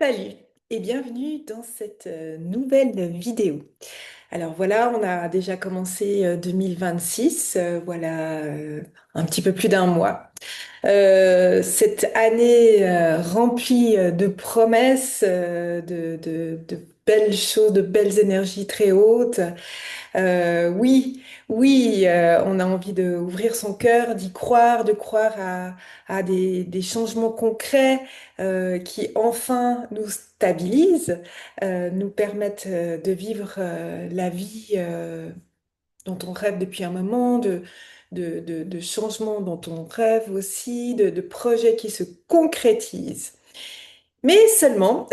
Salut et bienvenue dans cette nouvelle vidéo. Alors voilà, on a déjà commencé 2026, voilà un petit peu plus d'un mois. Cette année remplie de promesses, de belles choses, de belles énergies très hautes. Oui, oui, on a envie d'ouvrir son cœur, d'y croire, de croire à des changements concrets qui enfin nous stabilisent, nous permettent de vivre la vie dont on rêve depuis un moment, de changements dont on rêve aussi, de projets qui se concrétisent. Mais seulement,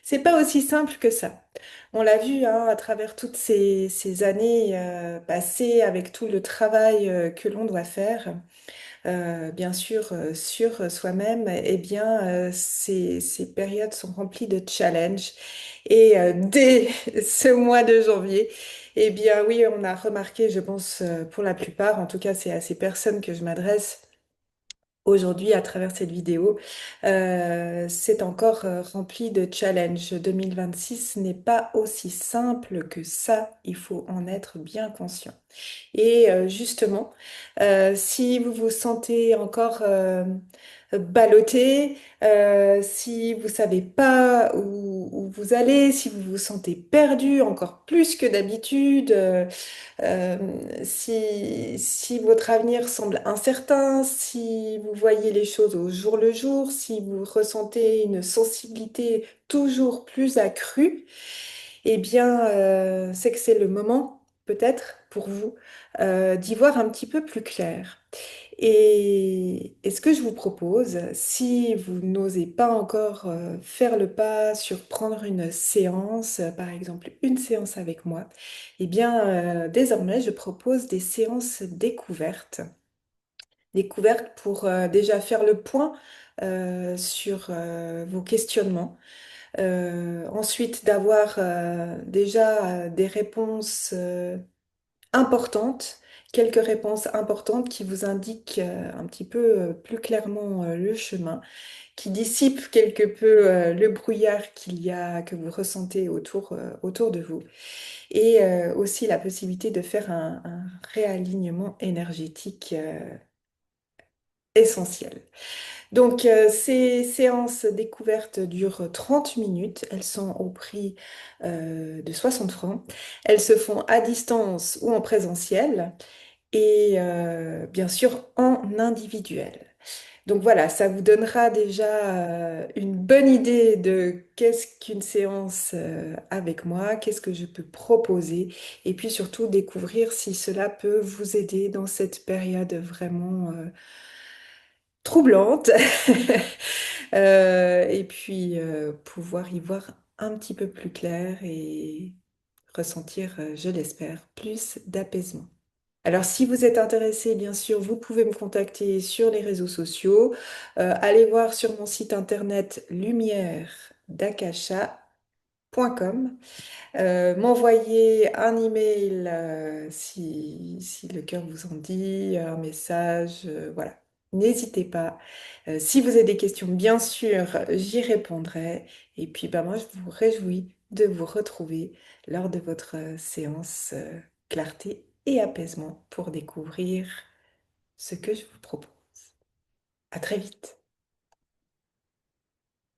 c'est pas aussi simple que ça. On l'a vu hein, à travers toutes ces années passées avec tout le travail que l'on doit faire, bien sûr sur soi-même. Eh bien, ces périodes sont remplies de challenges. Et dès ce mois de janvier, eh bien oui, on a remarqué, je pense pour la plupart, en tout cas c'est à ces personnes que je m'adresse aujourd'hui à travers cette vidéo, c'est encore rempli de challenges. 2026 n'est pas aussi simple que ça, il faut en être bien conscient. Et justement, si vous vous sentez encore ballotté, si vous savez pas où vous allez, si vous vous sentez perdu encore plus que d'habitude, euh, si votre avenir semble incertain, si vous voyez les choses au jour le jour, si vous ressentez une sensibilité toujours plus accrue, eh bien, c'est que c'est le moment, peut-être, pour vous, d'y voir un petit peu plus clair. Et ce que je vous propose, si vous n'osez pas encore faire le pas sur prendre une séance, par exemple une séance avec moi, eh bien, désormais, je propose des séances découvertes. Découvertes pour déjà faire le point sur vos questionnements. Ensuite, d'avoir déjà des réponses importantes, quelques réponses importantes qui vous indiquent un petit peu plus clairement le chemin, qui dissipent quelque peu le brouillard qu'il y a, que vous ressentez autour de vous, et aussi la possibilité de faire un réalignement énergétique essentiel. Donc, ces séances découvertes durent 30 minutes. Elles sont au prix de 60 francs. Elles se font à distance ou en présentiel et bien sûr en individuel. Donc voilà, ça vous donnera déjà une bonne idée de qu'est-ce qu'une séance avec moi, qu'est-ce que je peux proposer et puis surtout découvrir si cela peut vous aider dans cette période vraiment troublante. Et puis pouvoir y voir un petit peu plus clair et ressentir, je l'espère, plus d'apaisement. Alors, si vous êtes intéressé, bien sûr, vous pouvez me contacter sur les réseaux sociaux. Allez voir sur mon site internet lumièredakasha.com. M'envoyer un email si le cœur vous en dit, un message, voilà. N'hésitez pas. Si vous avez des questions, bien sûr, j'y répondrai. Et puis, bah, moi, je vous réjouis de vous retrouver lors de votre séance clarté et apaisement pour découvrir ce que je vous propose. À très vite.